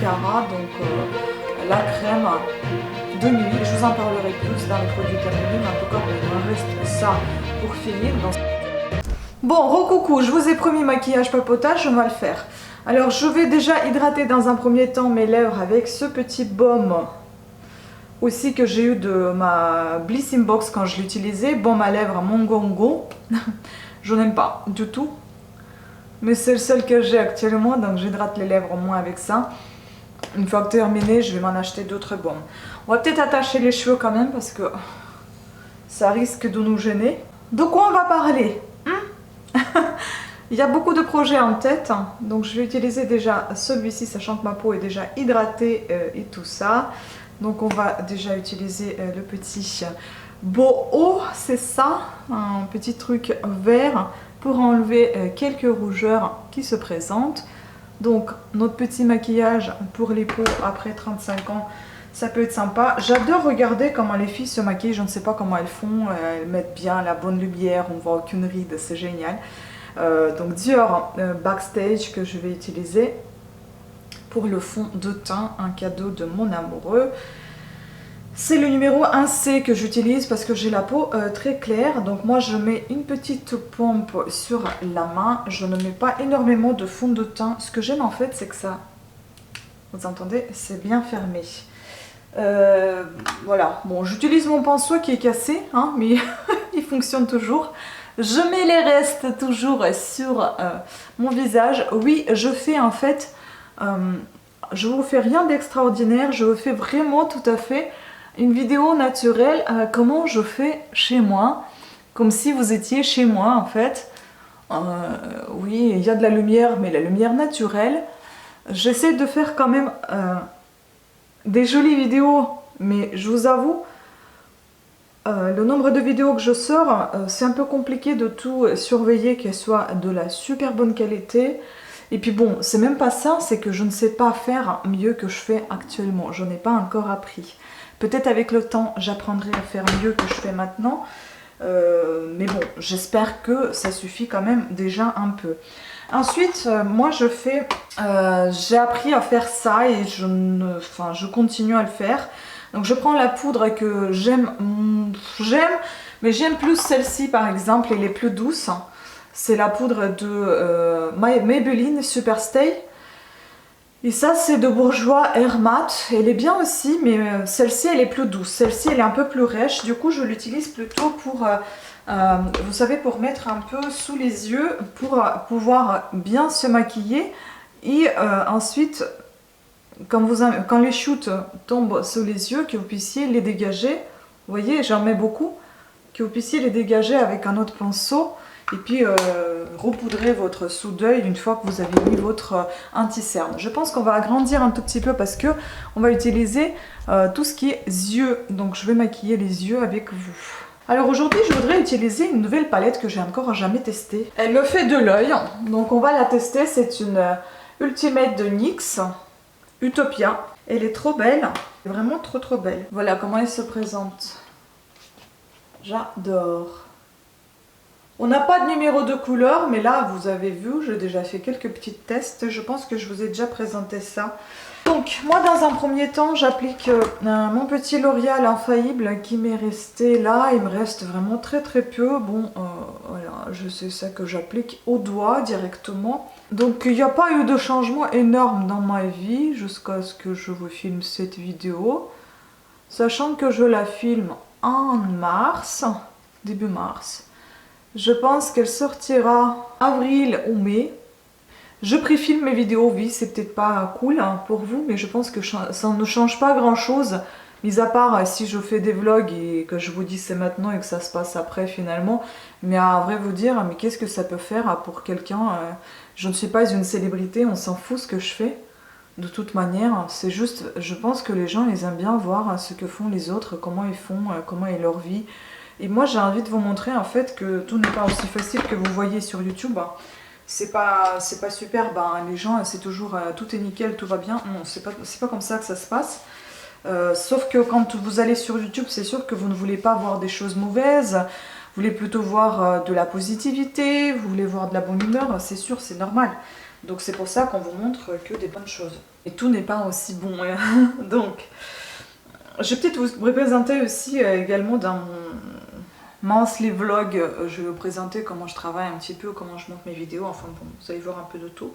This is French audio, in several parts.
Cara, donc la crème de nuit. Je vous en parlerai plus dans les produits terminés, mais en tout cas, il me reste ça pour finir. Bon, recoucou, je vous ai promis maquillage papotage, on va le faire. Alors, je vais déjà hydrater dans un premier temps mes lèvres avec ce petit baume aussi que j'ai eu de ma Blissing Box quand je l'utilisais. Baume à lèvres Mongongo. Je n'aime pas du tout, mais c'est le seul que j'ai actuellement, donc j'hydrate les lèvres au moins avec ça. Une fois que terminé, je vais m'en acheter d'autres baumes. On va peut-être attacher les cheveux quand même parce que ça risque de nous gêner. De quoi on va parler? Il y a beaucoup de projets en tête, donc je vais utiliser déjà celui-ci, sachant que ma peau est déjà hydratée et tout ça. Donc on va déjà utiliser le petit Boho, c'est ça, un petit truc vert pour enlever quelques rougeurs qui se présentent. Donc notre petit maquillage pour les peaux après 35 ans, ça peut être sympa. J'adore regarder comment les filles se maquillent, je ne sais pas comment elles font, elles mettent bien la bonne lumière, on voit aucune ride, c'est génial. Donc Dior Backstage que je vais utiliser pour le fond de teint, un cadeau de mon amoureux. C'est le numéro 1C que j'utilise parce que j'ai la peau très claire. Donc moi je mets une petite pompe sur la main. Je ne mets pas énormément de fond de teint. Ce que j'aime en fait c'est que ça, vous entendez, c'est bien fermé. Voilà, bon j'utilise mon pinceau qui est cassé, hein, mais il fonctionne toujours. Je mets les restes toujours sur mon visage. Oui, je fais en fait, je vous fais rien d'extraordinaire, je vous fais vraiment tout à fait une vidéo naturelle, comment je fais chez moi, comme si vous étiez chez moi en fait. Oui, il y a de la lumière, mais la lumière naturelle. J'essaie de faire quand même des jolies vidéos, mais je vous avoue, le nombre de vidéos que je sors, c'est un peu compliqué de tout surveiller, qu'elles soient de la super bonne qualité. Et puis bon, c'est même pas ça, c'est que je ne sais pas faire mieux que je fais actuellement. Je n'ai pas encore appris. Peut-être avec le temps, j'apprendrai à faire mieux que je fais maintenant. Mais bon, j'espère que ça suffit quand même déjà un peu. Ensuite, moi je fais... j'ai appris à faire ça et je continue à le faire. Donc je prends la poudre que j'aime, mais j'aime plus celle-ci par exemple, elle est plus douce. C'est la poudre de Maybelline Superstay. Et ça c'est de Bourjois Air Matte, elle est bien aussi, mais celle-ci elle est plus douce. Celle-ci elle est un peu plus rêche, du coup je l'utilise plutôt pour, vous savez, pour mettre un peu sous les yeux, pour pouvoir bien se maquiller. Et ensuite... Quand les shoots tombent sous les yeux, que vous puissiez les dégager, vous voyez, j'en mets beaucoup, que vous puissiez les dégager avec un autre pinceau et puis repoudrer votre sous d'œil une fois que vous avez mis votre anti-cerne. Je pense qu'on va agrandir un tout petit peu parce que on va utiliser tout ce qui est yeux, donc je vais maquiller les yeux avec vous. Alors aujourd'hui, je voudrais utiliser une nouvelle palette que j'ai encore jamais testée. Elle me fait de l'œil, donc on va la tester. C'est une Ultimate de NYX. Utopia, elle est trop belle, vraiment trop belle. Voilà comment elle se présente. J'adore. On n'a pas de numéro de couleur, mais là vous avez vu, j'ai déjà fait quelques petits tests. Je pense que je vous ai déjà présenté ça. Donc moi dans un premier temps j'applique mon petit L'Oréal Infaillible qui m'est resté là. Il me reste vraiment très peu. Bon voilà, je sais ça que j'applique au doigt directement. Donc il n'y a pas eu de changement énorme dans ma vie jusqu'à ce que je vous filme cette vidéo. Sachant que je la filme en mars, début mars. Je pense qu'elle sortira avril ou mai. Je préfilme mes vidéos, oui, c'est peut-être pas cool hein, pour vous, mais je pense que ça ne change pas grand-chose. Mis à part si je fais des vlogs et que je vous dis c'est maintenant et que ça se passe après finalement. Mais à vrai vous dire, mais qu'est-ce que ça peut faire pour quelqu'un je ne suis pas une célébrité, on s'en fout ce que je fais. De toute manière, c'est juste, je pense que les gens ils aiment bien voir ce que font les autres, comment ils font, comment est leur vie. Et moi j'ai envie de vous montrer en fait que tout n'est pas aussi facile que vous voyez sur YouTube. C'est pas super, les gens c'est toujours tout est nickel, tout va bien. Non, c'est pas comme ça que ça se passe. Sauf que quand vous allez sur YouTube, c'est sûr que vous ne voulez pas voir des choses mauvaises. Vous voulez plutôt voir de la positivité, vous voulez voir de la bonne humeur, c'est sûr, c'est normal. Donc c'est pour ça qu'on vous montre que des bonnes choses. Et tout n'est pas aussi bon. Donc, je vais peut-être vous représenter aussi également dans mon monthly vlog, je vais vous présenter comment je travaille un petit peu, comment je monte mes vidéos, enfin bon, vous allez voir un peu de tout.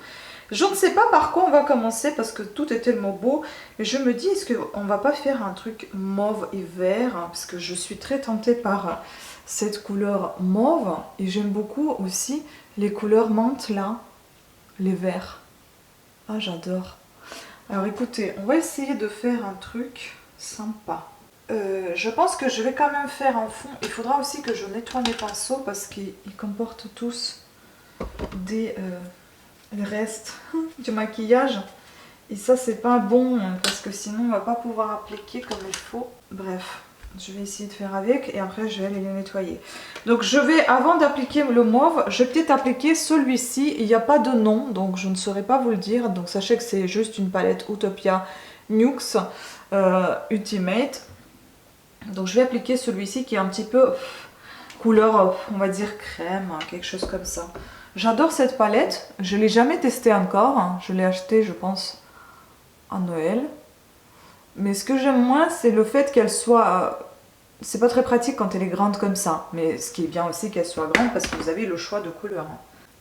Je ne sais pas par quoi on va commencer parce que tout est tellement beau. Et je me dis, est-ce qu'on va pas faire un truc mauve et vert? Parce que je suis très tentée par cette couleur mauve. Et j'aime beaucoup aussi les couleurs menthe là, les verts. Ah, j'adore. Alors écoutez, on va essayer de faire un truc sympa. Je pense que je vais quand même faire en fond. Il faudra aussi que je nettoie mes pinceaux parce qu'ils comportent tous des restes du maquillage. Et ça c'est pas bon parce que sinon on va pas pouvoir appliquer comme il faut. Bref, je vais essayer de faire avec et après je vais aller les nettoyer. Donc je vais, avant d'appliquer le mauve, je vais peut-être appliquer celui-ci. Il n'y a pas de nom donc je ne saurais pas vous le dire. Donc sachez que c'est juste une palette Utopia Nuxe Ultimate. Donc je vais appliquer celui-ci qui est un petit peu couleur, on va dire crème, quelque chose comme ça. J'adore cette palette, je ne l'ai jamais testée encore, je l'ai achetée je pense à Noël. Mais ce que j'aime moins c'est le fait qu'elle soit, c'est pas très pratique quand elle est grande comme ça. Mais ce qui est bien aussi qu'elle soit grande parce que vous avez le choix de couleurs.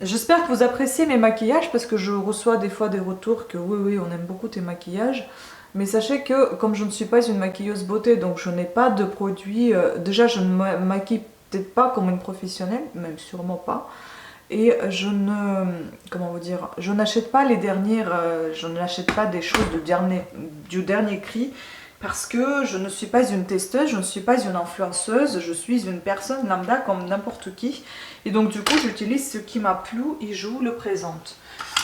J'espère que vous appréciez mes maquillages parce que je reçois des fois des retours que oui on aime beaucoup tes maquillages. Mais sachez que comme je ne suis pas une maquilleuse beauté, donc je n'ai pas de produits, déjà je ne me maquille peut-être pas comme une professionnelle, même sûrement pas. Et je ne, comment vous dire, je n'achète pas les dernières, je n'achète pas des choses du dernier cri parce que je ne suis pas une testeuse, je ne suis pas une influenceuse, je suis une personne lambda comme n'importe qui. Et donc du coup j'utilise ce qui m'a plu et je vous le présente.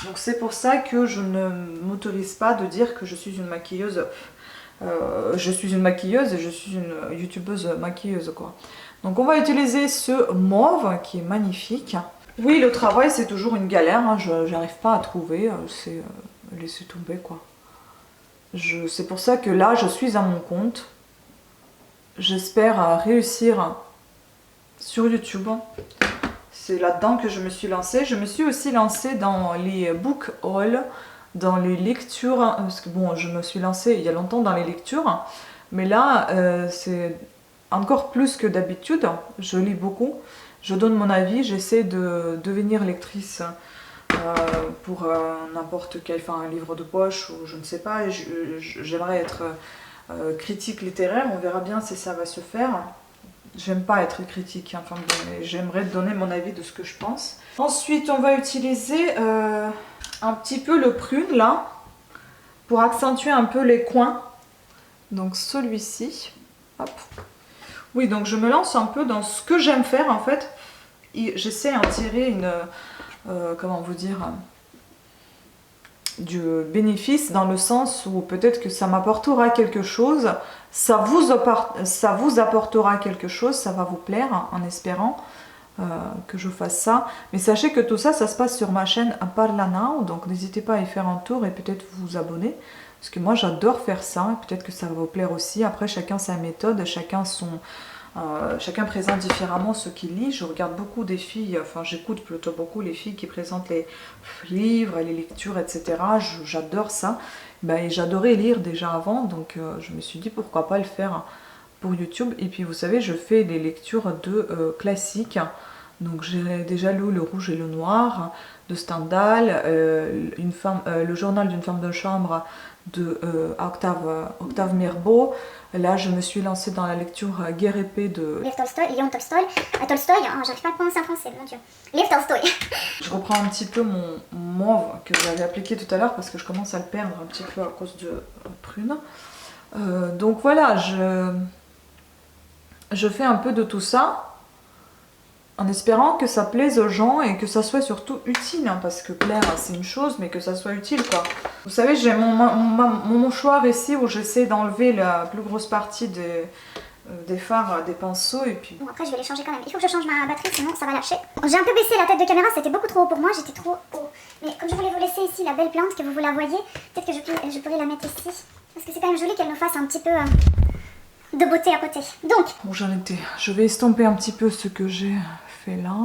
Donc c'est pour ça que je ne m'autorise pas de dire que je suis une maquilleuse. Je suis une maquilleuse et je suis une youtubeuse maquilleuse quoi. Donc on va utiliser ce mauve qui est magnifique. Oui, le travail c'est toujours une galère, hein. Je n'arrive pas à trouver, c'est laisser tomber quoi. C'est pour ça que là je suis à mon compte. J'espère réussir sur YouTube. C'est là-dedans que je me suis lancée. Je me suis aussi lancée dans les book hauls, dans les lectures. Parce que bon, je me suis lancée il y a longtemps dans les lectures. Mais là, c'est encore plus que d'habitude. Je lis beaucoup. Je donne mon avis. J'essaie de devenir lectrice pour n'importe quel, enfin un livre de poche ou je ne sais pas. J'aimerais être critique littéraire. On verra bien si ça va se faire. J'aime pas être critique, enfin j'aimerais donner mon avis de ce que je pense. Ensuite, on va utiliser un petit peu le prune là, pour accentuer un peu les coins. Donc celui-ci, hop. Oui, donc je me lance un peu dans ce que j'aime faire en fait. J'essaie d'en tirer une, comment vous dire, du bénéfice dans le sens où peut-être que ça m'apportera quelque chose. Ça vous apportera quelque chose, ça va vous plaire en espérant que je fasse ça. Mais sachez que tout ça, ça se passe sur ma chaîne Parla Now, donc n'hésitez pas à y faire un tour et peut-être vous abonner. Parce que moi j'adore faire ça, peut-être que ça va vous plaire aussi. Après chacun sa méthode, chacun présente différemment ce qu'il lit. Je regarde beaucoup des filles, enfin j'écoute plutôt beaucoup les filles qui présentent les livres, les lectures, etc. J'adore ça. Ben, j'adorais lire déjà avant, donc je me suis dit pourquoi pas le faire pour YouTube. Et puis vous savez, je fais des lectures de classiques. Donc j'ai déjà lu Le Rouge et le Noir de Stendhal, le journal d'une femme de chambre de Octave Mirbeau. Là, je me suis lancée dans la lecture Guerre et paix de Léon Tolstoï. Tolstoï, j'arrive pas à le prononcer en français, mon dieu. Léon Tolstoï. Je reprends un petit peu mon mauve que j'avais appliqué tout à l'heure parce que je commence à le perdre un petit peu à cause de prune. Donc voilà, je fais un peu de tout ça en espérant que ça plaise aux gens et que ça soit surtout utile, hein, parce que plaire c'est une chose, mais que ça soit utile quoi. Vous savez, j'ai mon mouchoir ici où j'essaie d'enlever la plus grosse partie des fards, des pinceaux et puis... Bon après je vais les changer quand même, il faut que je change ma batterie sinon ça va lâcher. J'ai un peu baissé la tête de caméra, c'était beaucoup trop haut pour moi, j'étais trop haut. Mais comme je voulais vous laisser ici la belle plante, que vous la voyez, peut-être que je pourrais la mettre ici. Parce que c'est quand même joli qu'elle nous fasse un petit peu de beauté à côté. Donc... Bon j'en étais, je vais estomper un petit peu ce que j'ai fait là.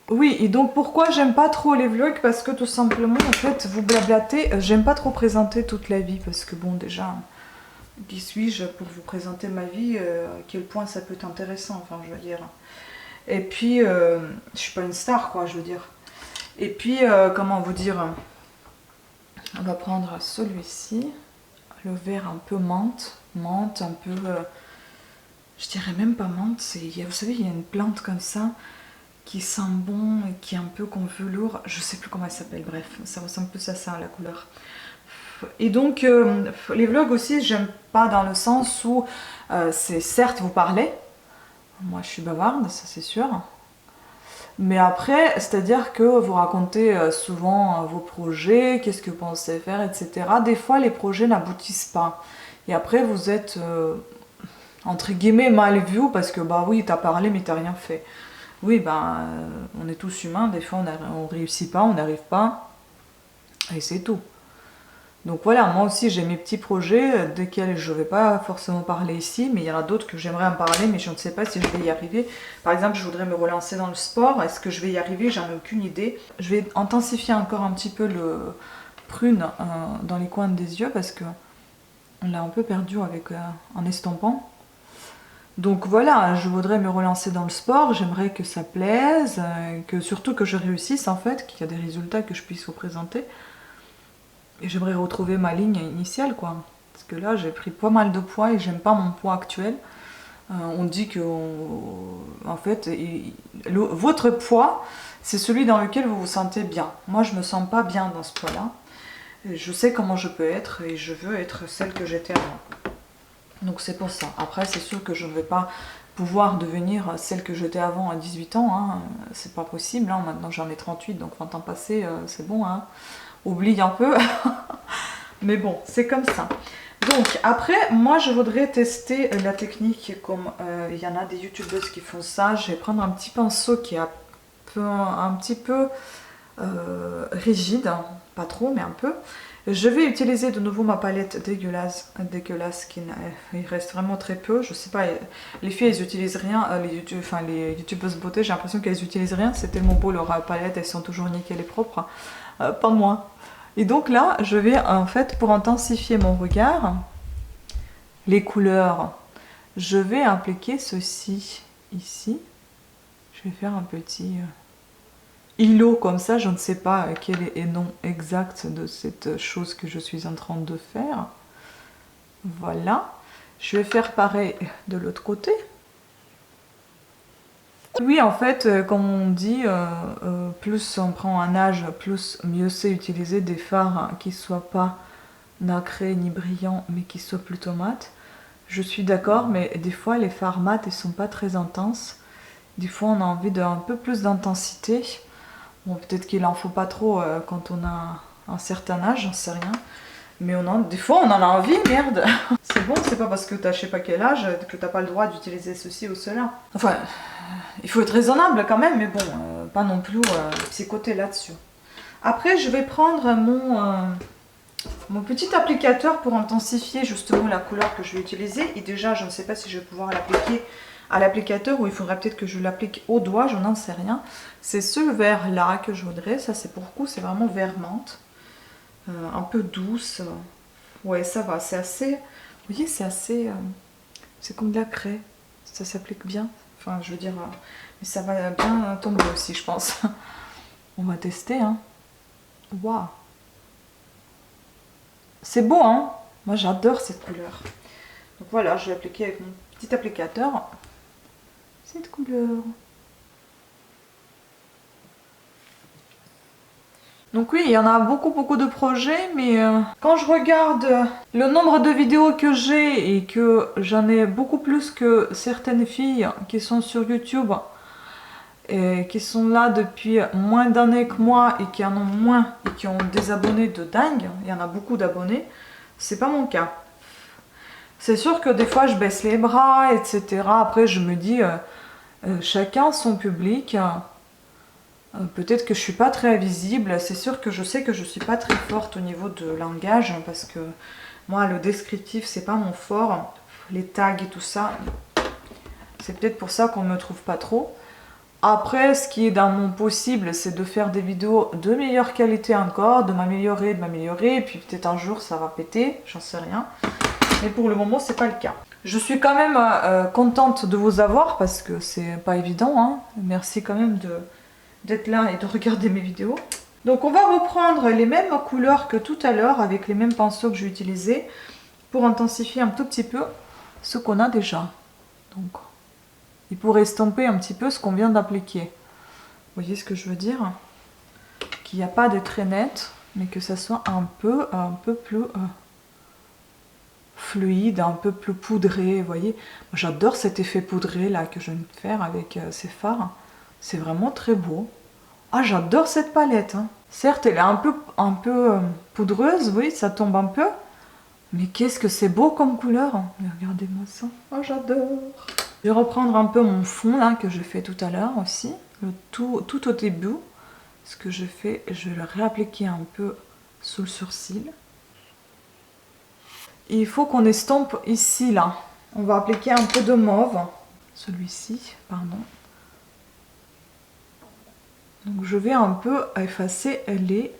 Oui, et donc pourquoi j'aime pas trop les vlogs? Parce que tout simplement, en fait, vous blablatez. J'aime pas trop présenter toute la vie parce que bon, déjà, qui suis-je pour vous présenter ma vie? À quel point ça peut être intéressant, enfin, je veux dire. Et puis, je suis pas une star, quoi, je veux dire. Et puis, comment vous dire? On va prendre celui-ci, le vert un peu menthe, menthe un peu, je dirais même pas menthe. Vous savez, il y a une plante comme ça qui sent bon et qui est un peu comme velours. Je sais plus comment elle s'appelle. Bref, ça ressemble plus à ça, la couleur. Et donc, les vlogs aussi, j'aime pas dans le sens où c'est certes vous parlez. Moi, je suis bavarde, ça c'est sûr. Mais après, c'est-à-dire que vous racontez souvent vos projets, qu'est-ce que vous pensez faire, etc. Des fois, les projets n'aboutissent pas. Et après, vous êtes, entre guillemets, mal vu parce que, bah oui, t'as parlé, mais t'as rien fait. Oui, ben, on est tous humains, des fois, on réussit pas, on n'arrive pas. Et c'est tout. Donc voilà, moi aussi j'ai mes petits projets desquels je ne vais pas forcément parler ici, mais il y en a d'autres que j'aimerais en parler, mais je ne sais pas si je vais y arriver. Par exemple, je voudrais me relancer dans le sport. Est-ce que je vais y arriver? J'en ai aucune idée. Je vais intensifier encore un petit peu le prune dans les coins des yeux parce que on l'a un peu perdu avec en estompant. Donc voilà, je voudrais me relancer dans le sport, j'aimerais que ça plaise, que surtout que je réussisse en fait, qu'il y ait des résultats que je puisse vous présenter. Et j'aimerais retrouver ma ligne initiale, quoi. Parce que là, j'ai pris pas mal de poids et j'aime pas mon poids actuel. On dit que, en fait, votre poids, c'est celui dans lequel vous vous sentez bien. Moi, je me sens pas bien dans ce poids-là. Je sais comment je peux être et je veux être celle que j'étais avant. Donc c'est pour ça. Après, c'est sûr que je ne vais pas pouvoir devenir celle que j'étais avant à 18 ans. Hein. C'est pas possible. Hein. Maintenant, j'en ai 38, donc 20 ans passés, c'est bon. Hein. Oublie un peu. Mais bon, c'est comme ça. Donc après, moi je voudrais tester la technique comme il y en a des youtubeuses qui font ça. Je vais prendre un petit pinceau qui est un petit peu rigide, pas trop mais un peu. Je vais utiliser de nouveau ma palette dégueulasse qui il reste vraiment très peu. Je sais pas, les filles elles utilisent rien, les youtubeuses beauté, j'ai l'impression qu'elles utilisent rien. C'est tellement beau leur palette, elles sont toujours nickel et propres. Pas moi. Et donc là, je vais en fait, pour intensifier mon regard, les couleurs, je vais appliquer ceci ici. Je vais faire un petit îlot comme ça, je ne sais pas quel est le nom exact de cette chose que je suis en train de faire. Voilà. Je vais faire pareil de l'autre côté. Oui, en fait, comme on dit, plus on prend un âge, plus mieux c'est utiliser des fards qui ne soient pas nacrés ni brillants, mais qui soient plutôt mat. Je suis d'accord, mais des fois les fards mat, ils sont pas très intenses. Des fois, on a envie d'un peu plus d'intensité. Bon, peut-être qu'il en faut pas trop quand on a un certain âge, j'en sais rien. Mais des fois, on en a envie, merde. C'est bon, c'est pas parce que t'as je sais pas quel âge que t'as pas le droit d'utiliser ceci ou cela. Enfin, il faut être raisonnable quand même, mais bon, pas non plus psychoter là-dessus. Après, je vais prendre mon petit applicateur pour intensifier justement la couleur que je vais utiliser. Et déjà, je ne sais pas si je vais pouvoir l'appliquer à l'applicateur ou il faudrait peut-être que je l'applique au doigt, je n'en sais rien. C'est ce vert là que je voudrais, ça c'est pour le coup, c'est vraiment vert menthe. Un peu douce. Ouais, ça va, c'est assez... Vous voyez, c'est assez... c'est comme de la craie. Ça s'applique bien. Enfin, je veux dire... mais ça va bien tomber aussi, je pense. On va tester, hein. Waouh. C'est beau, hein. Moi, j'adore cette couleur. Donc voilà, je vais appliquer avec mon petit applicateur cette couleur. Donc oui, il y en a beaucoup de projets, mais quand je regarde le nombre de vidéos que j'ai et que j'en ai beaucoup plus que certaines filles qui sont sur YouTube et qui sont là depuis moins d'années que moi et qui en ont moins et qui ont des abonnés de dingue, il y en a beaucoup d'abonnés, c'est pas mon cas. C'est sûr que des fois je baisse les bras, etc. Après je me dis, chacun son public. Peut-être que je suis pas très visible, c'est sûr que je sais que je suis pas très forte au niveau de langage parce que moi le descriptif c'est pas mon fort, les tags et tout ça, c'est peut-être pour ça qu'on me trouve pas trop. Après, ce qui est dans mon possible, c'est de faire des vidéos de meilleure qualité encore, de m'améliorer, et puis peut-être un jour ça va péter, j'en sais rien. Mais pour le moment, c'est pas le cas. Je suis quand même contente de vous avoir parce que c'est pas évident, hein. Merci quand même d'être là et de regarder mes vidéos. Donc on va reprendre les mêmes couleurs que tout à l'heure avec les mêmes pinceaux que j'ai utilisés pour intensifier un tout petit peu ce qu'on a déjà. Donc, et pour estomper un petit peu ce qu'on vient d'appliquer. Vous voyez ce que je veux dire? Qu'il n'y a pas de très net, mais que ça soit un peu plus fluide, un peu plus poudré. Vous voyez, j'adore cet effet poudré là que je viens de faire avec ces fards. C'est vraiment très beau. Ah, j'adore cette palette, hein. Certes, elle est un peu poudreuse, oui, ça tombe un peu. Mais qu'est-ce que c'est beau comme couleur. Mais regardez-moi ça. Oh, j'adore. Je vais reprendre un peu mon fond là que j'ai fait tout à l'heure aussi. Tout au début. Ce que je fais, je vais le réappliquer un peu sous le sourcil. Et il faut qu'on estompe ici là. On va appliquer un peu de mauve. Celui-ci, pardon. Donc je vais un peu effacer les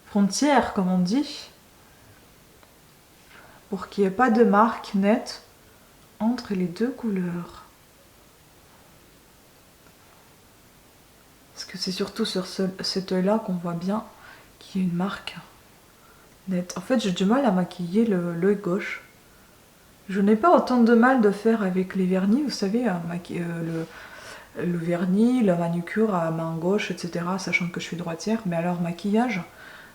frontières, comme on dit, pour qu'il n'y ait pas de marque nette entre les deux couleurs. Parce que c'est surtout sur cet œil-là qu'on voit bien qu'il y a une marque nette. En fait, j'ai du mal à maquiller l'œil gauche. Je n'ai pas autant de mal de faire avec les vernis, vous savez, le vernis, la manucure à main gauche, etc. Sachant que je suis droitière, mais alors maquillage,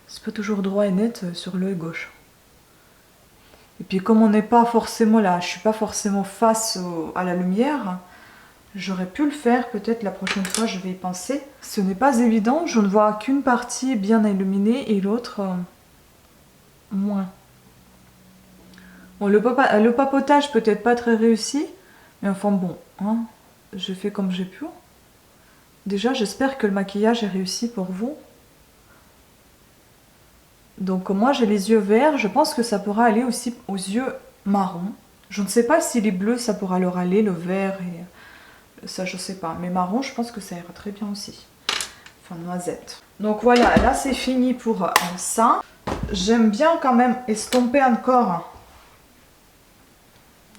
c'est pas toujours droit et net sur l'œil gauche. Et puis comme on n'est pas forcément là, je suis pas forcément face à la lumière, j'aurais pu le faire, peut-être la prochaine fois je vais y penser. Ce n'est pas évident, je ne vois qu'une partie bien illuminée et l'autre moins. Bon, le papotage peut-être pas très réussi, mais enfin bon, hein. Je fais comme j'ai pu. Déjà, j'espère que le maquillage est réussi pour vous. Donc moi, j'ai les yeux verts. Je pense que ça pourra aller aussi aux yeux marrons. Je ne sais pas si les bleus, ça pourra leur aller, le vert et ça, je sais pas. Mais marron, je pense que ça ira très bien aussi. Enfin, noisette. Donc voilà, là, c'est fini pour ça. J'aime bien quand même estomper encore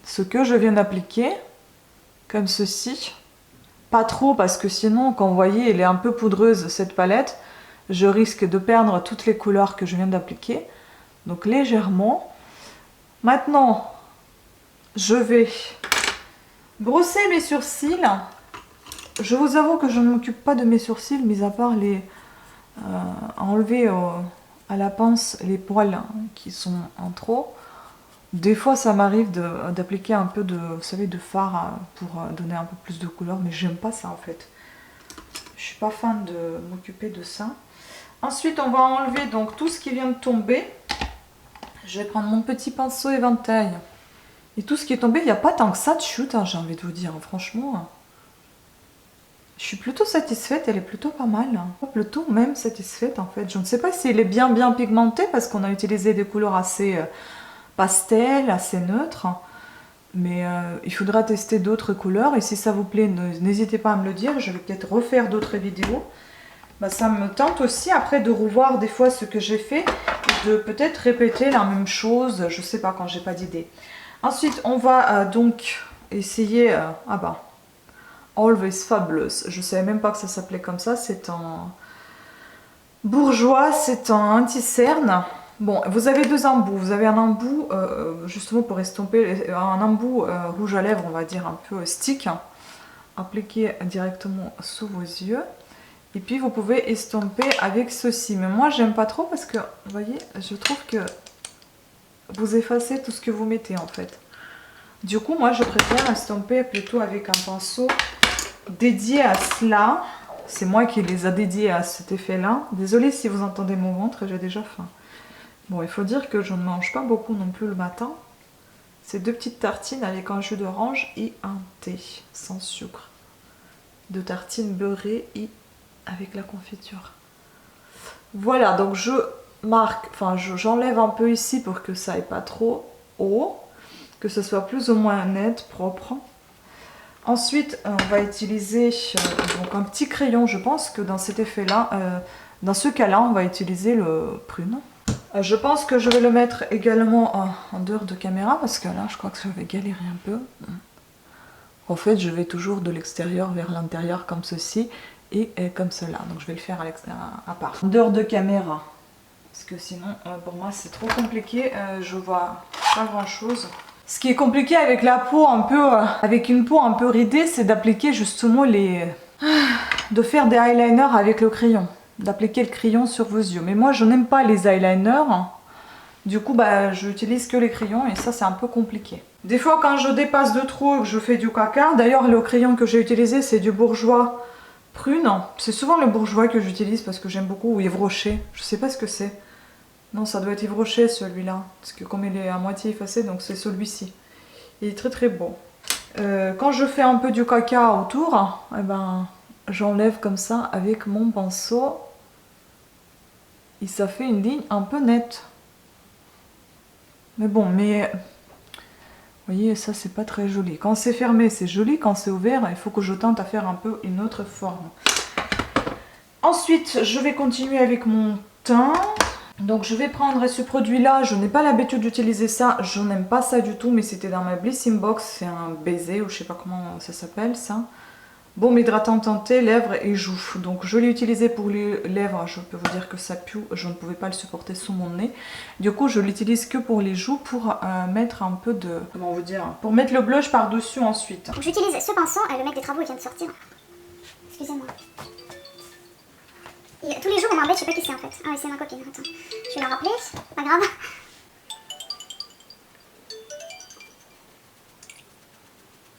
ce que je viens d'appliquer. Comme ceci. Pas trop parce que sinon, quand vous voyez, elle est un peu poudreuse cette palette. Je risque de perdre toutes les couleurs que je viens d'appliquer. Donc légèrement. Maintenant, je vais brosser mes sourcils. Je vous avoue que je ne m'occupe pas de mes sourcils, mis à part les enlever à la pince les poils qui sont en trop. Des fois, ça m'arrive d'appliquer un peu vous savez, de fard pour donner un peu plus de couleur, mais j'aime pas ça en fait. Je suis pas fan de m'occuper de ça. Ensuite, on va enlever donc tout ce qui vient de tomber. Je vais prendre mon petit pinceau éventail. Et tout ce qui est tombé, il n'y a pas tant que ça de chute, hein, j'ai envie de vous dire, franchement. Je suis plutôt satisfaite, elle est plutôt pas mal. Hein. Plutôt même satisfaite en fait. Je ne sais pas si elle est bien pigmentée parce qu'on a utilisé des couleurs assez pastel, assez neutres. Mais il faudra tester d'autres couleurs et si ça vous plaît, n'hésitez pas à me le dire. Je vais peut-être refaire d'autres vidéos. Bah, ça me tente aussi après de revoir des fois ce que j'ai fait et de peut-être répéter la même chose. Je sais pas quand j'ai pas d'idée. Ensuite, on va donc essayer... ah bah... Always Fabulous. Je savais même pas que ça s'appelait comme ça. C'est un bourgeois, c'est un anti-cerne. Bon, vous avez deux embouts. Vous avez un embout, justement pour estomper, un embout rouge à lèvres, on va dire un peu stick, appliqué directement sous vos yeux. Et puis vous pouvez estomper avec ceci. Mais moi, j'aime pas trop parce que, vous voyez, je trouve que vous effacez tout ce que vous mettez en fait. Du coup, moi, je préfère estomper plutôt avec un pinceau dédié à cela. C'est moi qui les a dédiés à cet effet-là. Désolée si vous entendez mon ventre, j'ai déjà faim. Bon, il faut dire que je ne mange pas beaucoup non plus le matin. C'est 2 petites tartines avec un jus d'orange et un thé sans sucre. 2 tartines beurrées et avec la confiture. Voilà, donc je marque, enfin j'enlève un peu ici pour que ça aille pas trop haut, que ce soit plus ou moins net, propre. Ensuite, on va utiliser donc un petit crayon. Je pense que dans cet effet-là, dans ce cas-là, on va utiliser le prune. Je pense que je vais le mettre également en dehors de caméra parce que là, je crois que je vais galérer un peu. En fait, je vais toujours de l'extérieur vers l'intérieur comme ceci et comme cela. Donc, je vais le faire à part. En dehors de caméra. Parce que sinon, pour moi, c'est trop compliqué. Je vois pas grand-chose. Ce qui est compliqué avec la peau un peu, avec une peau un peu ridée, c'est d'appliquer justement de faire des eyeliners avec le crayon. D'appliquer le crayon sur vos yeux. Mais moi, je n'aime pas les eyeliners. Du coup, je n'utilise que les crayons et ça, c'est un peu compliqué. Des fois, quand je dépasse de trop, je fais du caca. D'ailleurs, le crayon que j'ai utilisé, c'est du Bourjois Prune. C'est souvent le Bourjois que j'utilise parce que j'aime beaucoup. Ou Yves Rocher. Je sais pas ce que c'est. Non, ça doit être Yves Rocher, celui-là. Parce que comme il est à moitié effacé, donc c'est celui-ci. Il est très très beau. Quand je fais un peu du caca autour, j'enlève comme ça avec mon pinceau. Et ça fait une ligne un peu nette. Mais bon, vous voyez, ça c'est pas très joli. Quand c'est fermé, c'est joli. Quand c'est ouvert, il faut que je tente à faire un peu une autre forme. Ensuite, je vais continuer avec mon teint. Donc je vais prendre ce produit-là. Je n'ai pas l'habitude d'utiliser ça. Je n'aime pas ça du tout, mais c'était dans ma Blissing Box. C'est un baiser ou je sais pas comment ça s'appelle ça. Baume hydratant teinté, lèvres et joues. Donc je l'ai utilisé pour les lèvres, je peux vous dire que ça pue, je ne pouvais pas le supporter sous mon nez. Du coup je l'utilise que pour les joues pour mettre un peu de... Comment vous dire? Pour mettre le blush par-dessus ensuite. J'utilise ce pinceau, le mec des travaux il vient de sortir. Excusez-moi. Tous les jours on m'embête, je sais pas qui c'est en fait. Ah oui c'est ma copine, attends. Je vais la rappeler, pas grave.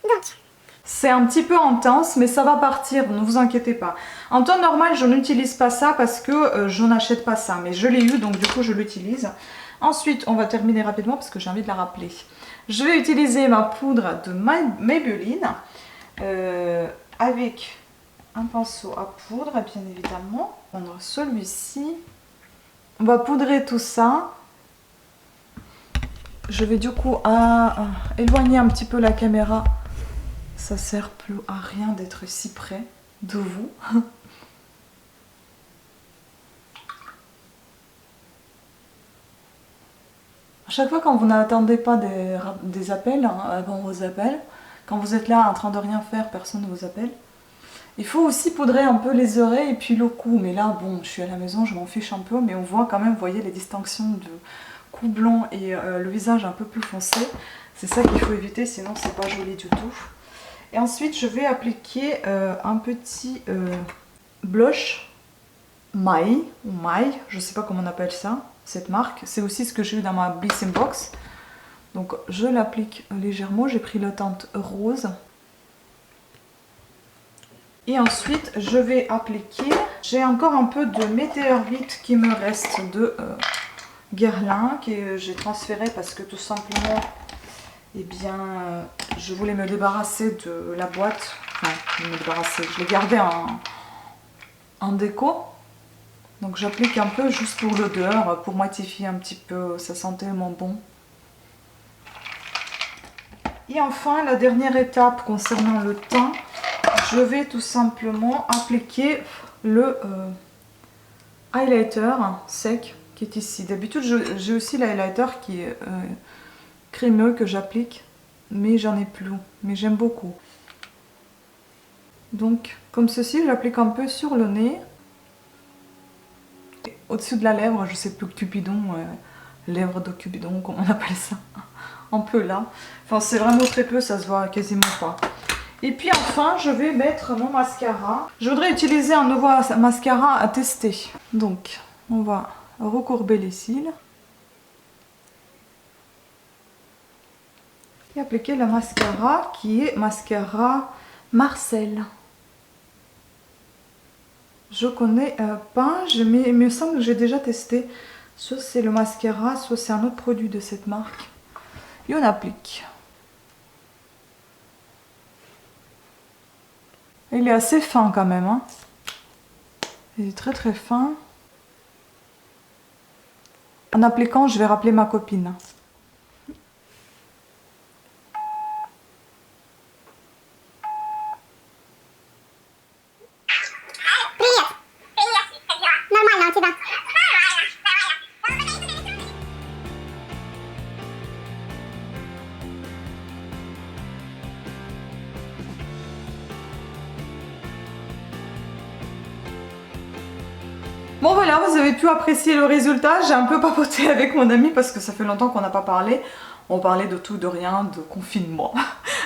Donc... C'est un petit peu intense, mais ça va partir, ne vous inquiétez pas. En temps normal, je n'utilise pas ça parce que je n'achète pas ça. Mais je l'ai eu, donc du coup, je l'utilise. Ensuite, on va terminer rapidement parce que j'ai envie de la rappeler. Je vais utiliser ma poudre de Maybelline avec un pinceau à poudre, bien évidemment. On va prendre celui-ci. On va poudrer tout ça. Je vais du coup éloigner un petit peu la caméra. Ça sert plus à rien d'être si près de vous. À chaque fois quand vous n'attendez pas des appels, avant vos appels, quand vous êtes là en train de rien faire, personne ne vous appelle. Il faut aussi poudrer un peu les oreilles et puis le cou. Mais là, bon, je suis à la maison, je m'en fiche un peu, mais on voit quand même, vous voyez, les distinctions de cou blanc et le visage un peu plus foncé. C'est ça qu'il faut éviter, sinon c'est pas joli du tout. Et ensuite, je vais appliquer un petit blush Maille, ou Maille, je ne sais pas comment on appelle ça, cette marque. C'est aussi ce que j'ai eu dans ma Blissing Box. Donc, je l'applique légèrement. J'ai pris la teinte rose. Et ensuite, je vais appliquer... J'ai encore un peu de Météor 8 qui me reste de Guerlain, que j'ai transféré parce que tout simplement... Eh bien, je voulais me débarrasser de la boîte. Enfin, me débarrasser. Je l'ai gardé en déco. Donc j'applique un peu juste pour l'odeur, pour matifier un petit peu. Ça sent tellement bon. Et enfin, la dernière étape concernant le teint. Je vais tout simplement appliquer le highlighter sec qui est ici. D'habitude, j'ai aussi l'highlighter qui est... crémeux que j'applique, mais j'en ai plus, mais j'aime beaucoup. Donc comme ceci, j'applique un peu sur le nez, au-dessus de la lèvre, je sais plus, Cupidon, lèvre de Cupidon, comment on appelle ça, un peu là. Enfin c'est vraiment très peu, ça se voit quasiment pas. Et puis enfin, je vais mettre mon mascara. Je voudrais utiliser un nouveau mascara à tester. Donc on va recourber les cils. Et appliquer le mascara qui est mascara Marcel. Je connais pas, mais il me semble que j'ai déjà testé. Soit c'est le mascara, soit c'est un autre produit de cette marque. Et on applique. Il est assez fin quand même. Hein. Il est très très fin. En appliquant, je vais rappeler ma copine. Bon voilà, vous avez pu apprécier le résultat. J'ai un peu papoté avec mon ami parce que ça fait longtemps qu'on n'a pas parlé. On parlait de tout, de rien, de confinement.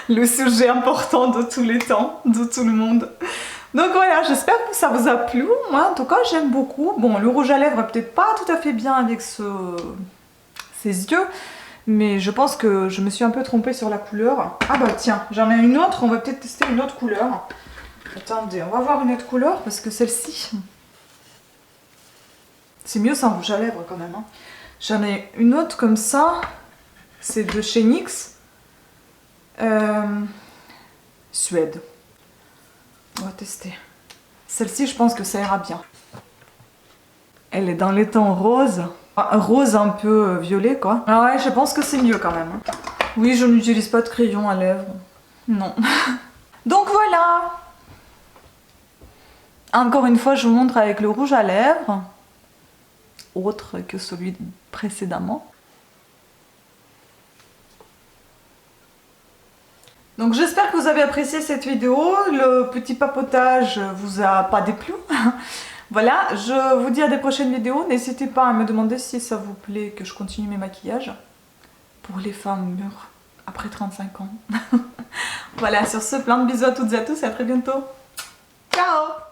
Le sujet important de tous les temps, de tout le monde. Donc voilà, j'espère que ça vous a plu. Moi en tout cas j'aime beaucoup. Bon, le rouge à lèvres peut-être pas tout à fait bien avec ses yeux. Mais je pense que je me suis un peu trompée sur la couleur. Ah bah tiens, j'en ai une autre, on va peut-être tester une autre couleur. Attendez, on va voir une autre couleur parce que celle-ci... C'est mieux sans rouge à lèvres quand même. Hein. J'en ai une autre comme ça. C'est de chez NYX. Suède. On va tester. Celle-ci, je pense que ça ira bien. Elle est dans les tons roses. Un rose un peu violet, quoi. Ah ouais, je pense que c'est mieux quand même. Oui, je n'utilise pas de crayon à lèvres. Non. Donc voilà. Encore une fois, je vous montre avec le rouge à lèvres. Autre que celui précédemment. Donc j'espère que vous avez apprécié cette vidéo. Le petit papotage vous a pas déplu. Voilà, je vous dis à des prochaines vidéos. N'hésitez pas à me demander si ça vous plaît que je continue mes maquillages. Pour les femmes mûres après 35 ans. Voilà, sur ce, plein de bisous à toutes et à tous et à très bientôt. Ciao!